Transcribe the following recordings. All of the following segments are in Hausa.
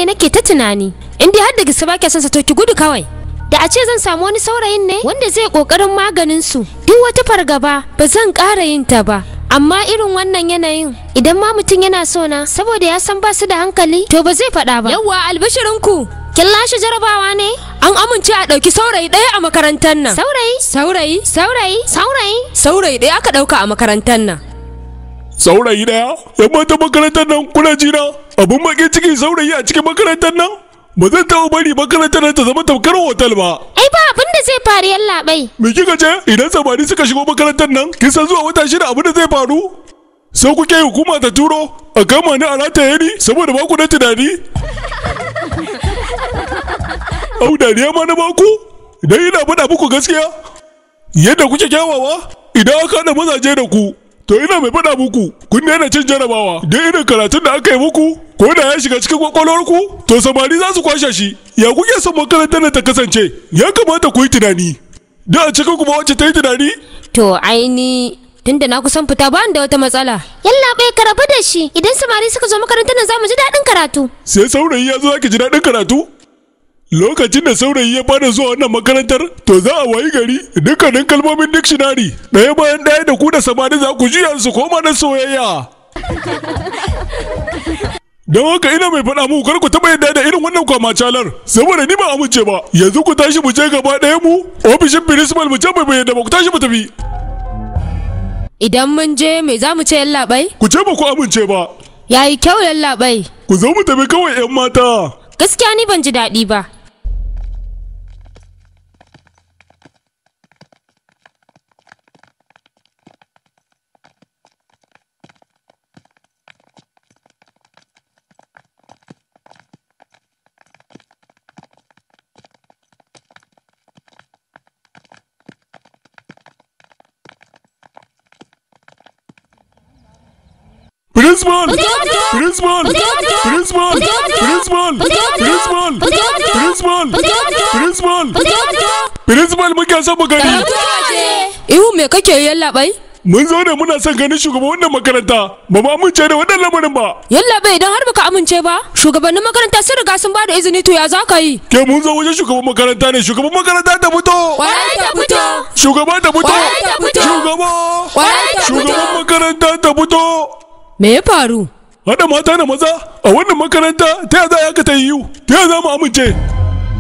ne nake ta tunani. In dai har da gaske ba ke son sa to ki gudu kawai. Da a ce zan samu wani saurayin ne wanda zai kokarin maganin su. Duk wata fargaba ba zan ƙara yin ta ba. Amma irin wannan yanayin idan ma mutum yana so na saboda ya san ba su da hankali to ba zai faɗa ba. Yawwa albishirinku. Kin lashe jarabawa ne? An amince a ɗauki saurayi ɗaya a makarantar nan. Saurayi ɗaya aka ɗauka a makarantar nan. Saurayi ɗaya? Yan mata makarantar nan kuna jina? Abun baƙin cikin saurayi a cikin makarantar nan? Ba zan taɓa bari makarantar nan ta zama tamkar hotel ba. Ai ba abin da zai faru yallaɓai. Me kika ce? Idan samari suka shigo makarantar nan, kin san zuwa wata shida abin da zai faru? Sai kuke hukuma ta turo a kama ni a rataye ni saboda ba ku da tunani? Au dariya ma na baku? Idan ina faɗa muku gaskiya? Yadda kuke kyawawa? Idan aka haɗa mazaje da ku, to ina mai faɗa muku, kun daina cin jarabawa. Dan irin karatun da aka yi muku, ko da ya shiga cikin kwakwalwarku, to samari za su kwashe shi. Ya kuke son makarantar da ta kasance? Ya kamata ku yi tunani. Da a cikin kuma wacce ta yi tunani? To aini tunda na kusan fita ba da wata matsala. Yallaɓai ka rabu da shi. Idan samari suka zo makarantar nan za mu ji daɗin karatu. Sai saurayi ya zo ake ji daɗin karatu? Lokacin da saurayi ya fara zuwa wannan makarantar, to za a wayi gari dukkanin kalmomin dictionary ɗaya bayan ɗaya da ku da samari za ku juya su koma na soyayya. Don haka ina mai faɗa muku kar ku taɓa yadda da irin wannan kwamacalar, saboda ni ba amince ba. Yanzu ku tashi mu je gaba ɗaya mu ofishin principal mu ce bai yadda ba, ku tashi mu tafi. Idan mun je me za mu ce yallaɓai? Ku ce ba ku amince ba. Yayi kyau yallaɓai. Ku zo mu tafi kawai 'yan mata. Gaskiya ni ban ji daɗi ba. Principal! Principal! Principal! Principal! Principal! Principal! Principal muke son mu gani. Ihu me kake yi yallaɓai? Mun zo ne muna son ganin shugaban wannan makaranta. Ba mu amince da wannan lamarin ba. Yallaɓai idan har baka amince ba, shugabannin makaranta sun riga sun bada izini to ya za ka yi? Ke mun zo wajen shugaban makaranta ne. Shugaban makaranta ta fito. Waye ta fito? Shugaba ta fito. Waye ta fito? Shugaba. Waye ta fito? Shugaban makaranta ta fito. Me ya faru? Haɗa mata da maza a wannan makaranta ta yaya za a ta yiwu? Ta yaya za mu amince?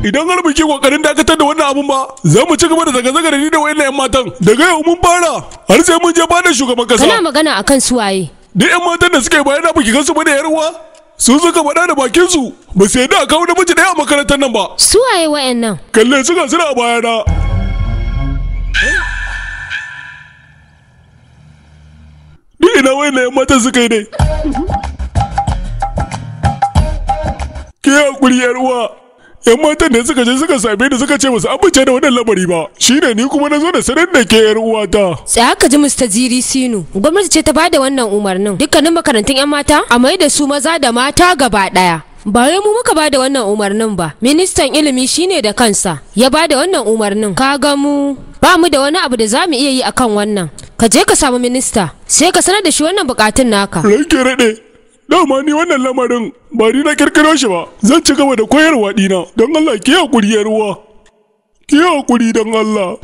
Idan har muke kokarin dakatar da wannan abun ba, za mu ci gaba da zaga-zaga da ni da wayannan 'yan matan. Daga yau mun fara har sai mun je bada shugaban kasa. Kana magana akan suwaye? Duk 'yan matan da suka yi bayana baki gansu ba da yarwa. Su suka faɗa da bakin su. Ba su yadda a kawo namiji ɗaya a makarantar nan ba. Suwaye wayannan? Kalle suka suna a bayana. Duk ina wayannan 'yan matan suka yi ne. Ke hakuri yar uwa. 'Yan matan da suka je suka same ni suka ce basu amince da wannan lamari ba. Shine ni kuma na zo da sanar da ke yar uwata. Sai aka ji Mr. Jiri Sinu. Gwamnati ce ta bada wannan umarnin. Dukkanin makarantun 'yan mata a mai da su maza da mata gaba daya. Ba wai mu muka bada wannan umarnin ba. Ministan ilimi shine da kansa ya bada wannan umarnin. Ka ga mu ba mu da wani abu da za mu iya yi akan wannan. Ka je ka samu minista sai ka sanar da shi wannan bukatun naka. Ranke rade. Dama ni wannan lamarin ba ni na kirkiro shi ba. Zan ci gaba da koyarwa dina. Don Allah ki hakuri yar uwa. Ki hakuri don Allah.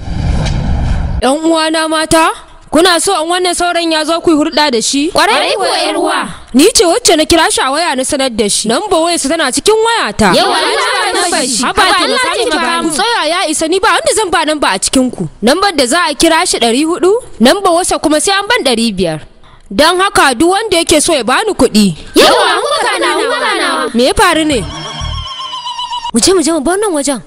'Yan uwana mata, kuna so an wannan sauran ya zo ku yi hulɗa da shi? Kwarai ko yar uwa. Ni ce wacce na kira shi a waya na sanar da shi. Namba wayarsa tana cikin wayata. Yawa Allah ba shi. Haba ki misali ba ku tsaya ya isa ni ba wanda zan ba namba a cikin ku. Nambar da za a kira shi 400, namba wasa kuma sai an ban 500. Don haka duk wanda yake so ya bani kuɗi. Yawa mu magana. Me ya faru ne? Mu je mu bar nan wajen.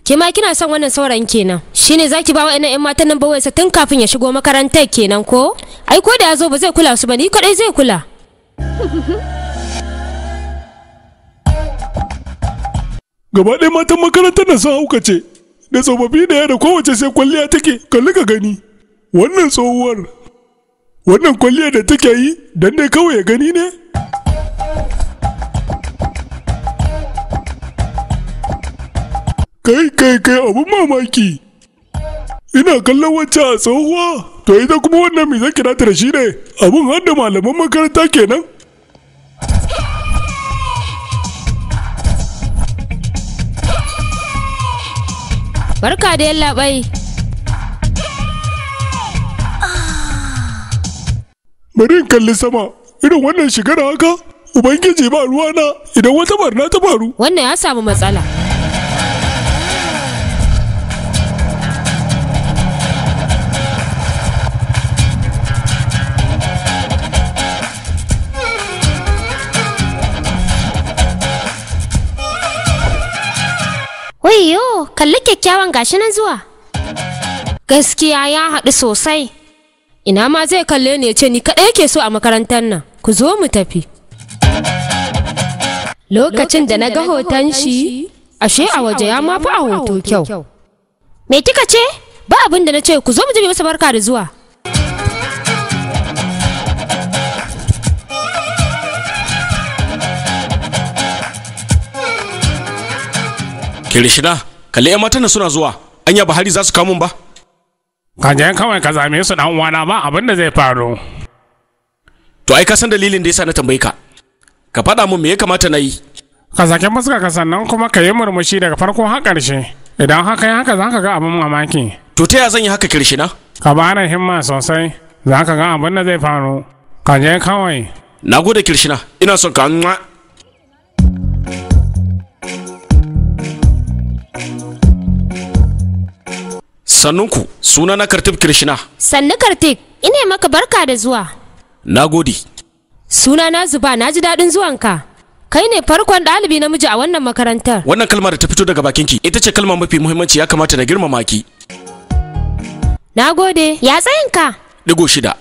Ke ma kina son wannan saurayin kenan. Shine zaki ba wa'annan 'yan matan nan bawai tun kafin ya shigo makarantar kenan ko? Ai ko da ya zo ba zai kula su ba ni kadai zai kula. Gaba ɗaya matan makarantar nan sun haukace. Da tsofaffi da yara kowace sai kwalliya take, kalli ka gani. Wannan tsohuwar, wannan kwalliya da take yi, dan dai kawai ya gani ne? Kai abun mamaki. Ina kallon wacce a tsohuwa. To ita kuma wannan me zan kira ta da shi ne? Abun har da malaman makaranta kenan? Barka da yallaɓai. Bari in kalli sama, irin wannan shigar haka, Ubangiji ba ruwana idan wata barna ta faru. Wannan ya samu matsala. Wayyo, kalli kyakkyawan gashi nan zuwa. Gaskiya ya haɗu sosai. Ina ma zai kalle ni ya ce ni kaɗai yake so a makarantar nan. Ku zo mu tafi. Lokacin da na ga hoton shi, ashe a waje ya mafi a hoto kyau. Me kika ce? Ba abin da na ce ku zo mu je masa barka da zuwa. Kirishina, kalli 'yan matan suna zuwa. Anya ba hari za su kawo mun ba? Ka je kawai ka zame su dan uwana ba abin da zai faru. To ai ka san dalilin da yasa na tambaye ka. Ka faɗa mun me ya kamata na yi. Ka sake fuska ka sannan kuma ka yi murmushi daga farko har ƙarshe. Idan haka yi haka za ka ga abin mamaki. To ta ya zan yi haka Kirishina? Ka bani himma sosai. Za ka ga abin da zai faru. Ka je kawai. Na gode Kirishina, ina son ka. Sannunku, suna na Kartib Kirishina. Sannu Kartik, ina maka barka da zuwa. Na gode. Suna na Zuba, na ji daɗin zuwanka. Kai ne farkon ɗalibi namiji a wannan makarantar. Wannan kalma da ta fito daga bakinki ita ce kalma mafi muhimmanci, ya kamata na girmama ki. Na gode. Ya tsayinka? 6.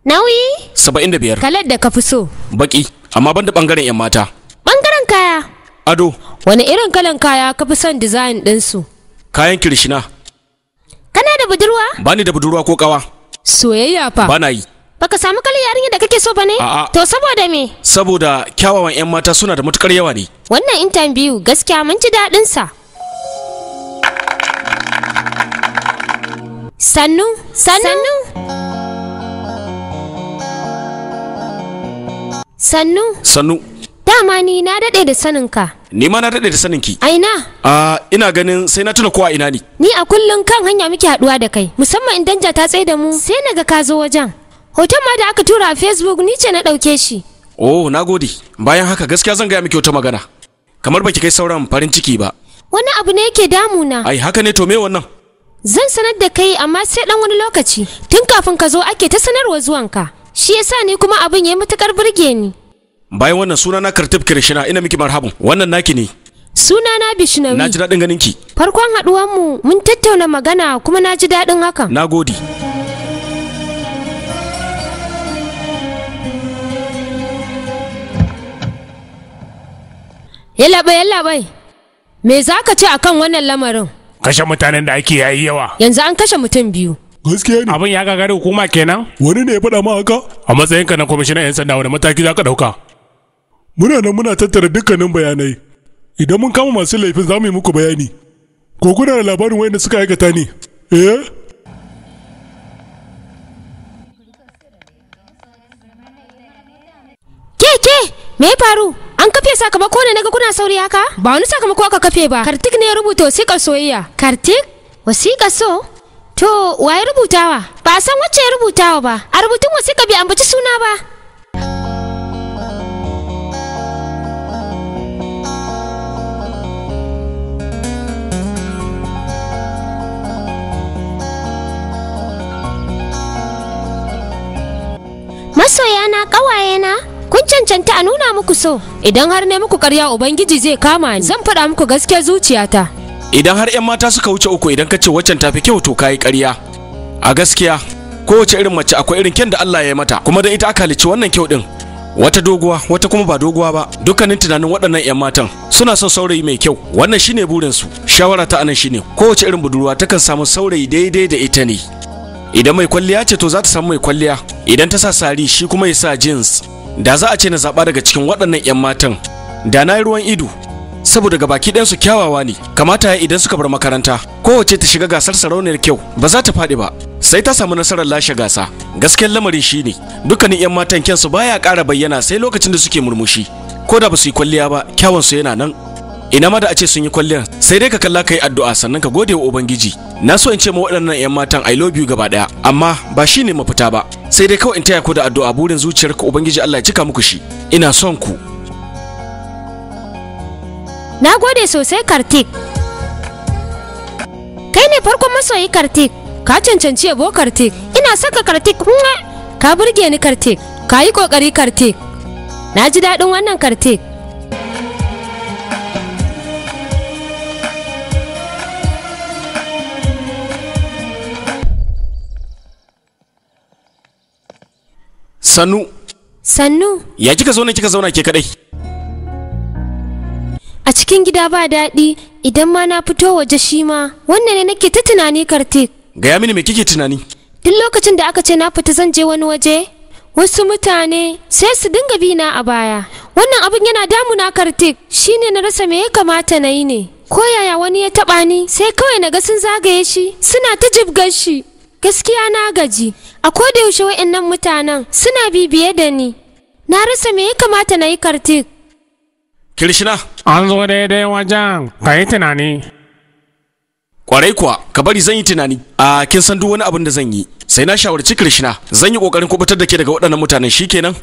Nauyi? 75. Kalar da ka fi so? Baki, amma banda bangaren 'yan mata. Bangaren kaya? Ado. Wani irin kalan kaya ka fi son design ɗinsu? Kayan Kirishina. Kana da budurwa? Bani da budurwa ko kawa. Soyayya fa? Bana yi. Baka samu kalar yarinya da kake so ba ne? A'a. To saboda me? Saboda kyawawan 'yan mata suna da matukar yawa ne. Wannan interview gaskiya mun ji daɗin sa. Sannu. Sannu. Dama ni na daɗe da saninka. Ni ma na daɗe da saninki. Aina? Ina ganin sai na tuna ko a ina ne. Ni a kullum kan hanya muke haɗuwa da kai, musamman in danja ta tsaye da mu sai naga ka zo wajen. Hoton ma da aka tura a Facebook ni ce na ɗauke shi. Oh, na gode. Bayan haka gaskiya zan gaya miki wata magana. Kamar baki kai sauran farin ciki ba. Wani abu ne yake damuna. Ai, haka ne, to me wannan? Zan sanar da kai amma sai dan wani lokaci. Tun kafin ka zo ake ta sanarwa zuwanka. Shi yasa ni kuma abin yayi matukar burge ni. Bayan wannan suna na Kartib Kirishina, ina miki marhabun. Wannan naki ne. Suna na Bishnawi. Na ji daɗin ganin ki. Farkon haɗuwar mu mun tattauna magana kuma na ji daɗin hakan. Na gode. Yallaɓai. Me za ka ce akan wannan lamarin? Kashe mutanen da ake yayi yawa. Yanzu an kashe mutum 2. Gaskiya ne. Abin ya gagari hukuma kenan? Wani ne ya faɗa ma haka? A matsayinka na kwamishinan 'yan sanda wani mataki za ka ɗauka? Muna nan muna tattara dukkanin bayanai. Idan mun kama masu laifin za mu yi muku bayani. Ko kuna da labarin wayanda suka aikata ne? Ke, me ya faru? An kafe sakamako ne naga kuna sauri haka? Ba wani sakamako aka kafe ba. Kartik ne ya rubuta wasiƙar soyayya. Kartik? Wasiƙar so? To, wa ya rubutawa? Ba san wacce ya rubutawa ba. A rubutun wasiƙa bai ambaci suna ba. Masoyana, ƙawayena, kun cancanta a nuna muku so. Idan har ne muku ƙarya Ubangiji zai kama ni. Zan faɗa muku gaskiyar zuciyata. Idan har 'yan mata suka wuce 3 idan ka ce waccan tafi kyau to kayi ƙarya. A gaskiya, kowace irin mace akwai irin kyan da Allah ya yi mata, kuma da ita aka halicci wannan kyau din. Wata doguwa, wata kuma ba doguwa ba. Dukkanin tunanin waɗannan 'yan matan suna son saurayi mai kyau. Wannan shine burinsu. Shawara ta anan shine kowace irin budurwa takan samu saurayi daidai da ita ne. Idan mai kwalliya ce to za ta samu mai kwalliya. Idan ta sa sari shi kuma ya sa jeans. Da za a ce na zaɓa daga cikin waɗannan 'yan matan, da na yi ruwan ido saboda gabaki ɗayan su kyawawa ne. Kamata ya idan suka bar makaranta kowace ta shiga gasar sarauniyar kyau, ba za ta faɗi ba, sai ta samu nasarar lashe gasa. Gaskiyar lamarin shine dukkanin 'yan matan kyansu baya ƙara bayyana sai lokacin da suke murmushi, ko da ba su yi kwalliya ba kyawunsu yana nan. Ina ma da a ce sun yi kwalliyar, sai dai ka kalla ka yi addu'a sannan ka gode wa Ubangiji. Na so in ce ma waɗannan 'yan matan I love you gaba ɗaya, amma ba shi ne mafita ba, sai dai kawai in taya ku da addu'a burin zuciyarka Ubangiji Allah ya cika muku shi. Ina son ku. Na gode sosai Kartik. Kai ne farkon masoyi Kartik. Ka cancanci yabo Kartik. Ina saka Kartik. Ka burge ni Kartik. Ka yi kokari Kartik. Na ji daɗin wannan Kartik. Sannu. Ya kika zauna ke kadai? A cikin gida ba daɗi, idan ma na fito waje shi ma. Wannan ne nake ta tunani Kartik. Gaya mini me kike tunani? Duk lokacin da aka ce na fita zan je wani waje, wasu mutane sai su dinga bi na a baya. Wannan abin yana damuna Kartik, shine na rasa me ya kamata na yi ne. Ko yaya wani ya taɓa ni, sai kawai na ga sun zagaye shi, suna ta jibgar shi. Gaskiya na gaji. A koda yaushe wa'annan mutanen suna bibiye da ni. Na rasa me ya kamata na yi Kartik. Kirishina, An zo daidai wajen, ka yi tunani. kwarai kuwa, ka bari zan yi tunani. Kin san duk wani abin da zan yi, sai na shawarci Kirishina. Zan yi kokarin kubutar da ke daga waɗannan mutanen shikenan.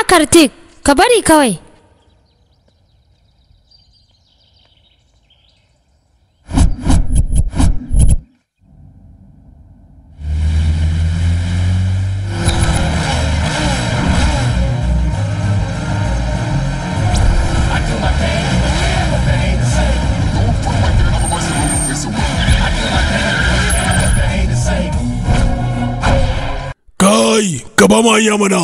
Kartik, ka bari kawai. Kai, ka ba mu hanya mana.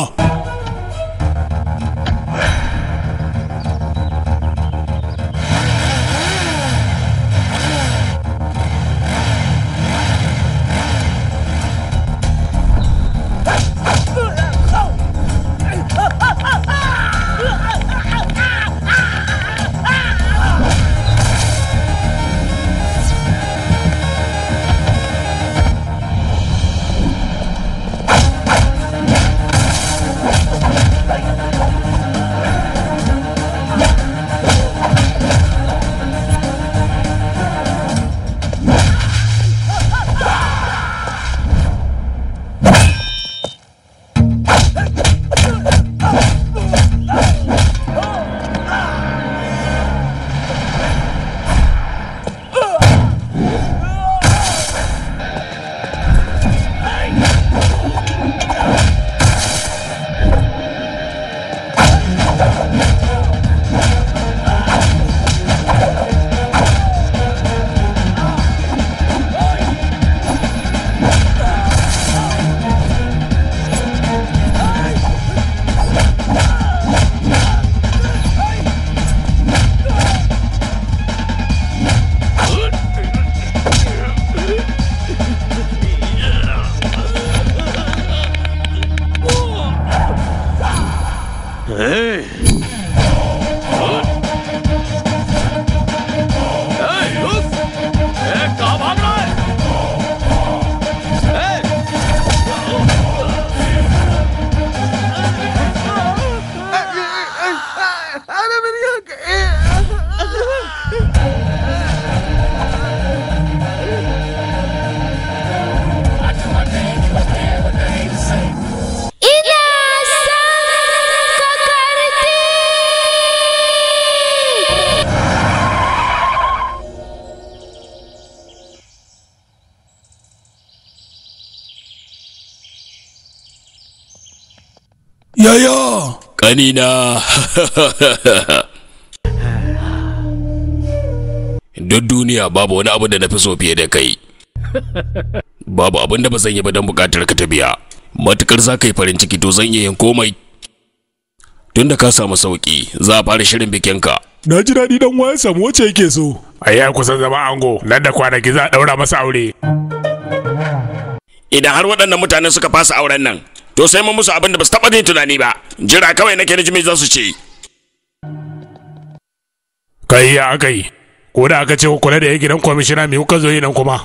Yaya! Kanina! Duk duniya babu wani abu da na fi so fiye da kai. Babu abin da ba zan yi ba don bukatar ka ta biya. Matukar za ka yi farin ciki to zan iya yin komai. Tun da ka samu sauki, za a fara shirin bikinka. Na ji daɗi dan waya samu wacce yake so. Ai ya kusan zama ango, nan da kwanaki za a ɗaura masa aure. Idan har waɗannan mutane suka fasa auren nan, to sai mun musu abin da ba su taɓa yin tunani ba. Jira kawai nake da jimi za su ce. Kai ya aka yi, ko da aka ce ku kula da ya gidan kwamishina me kuka zo yi nan kuma?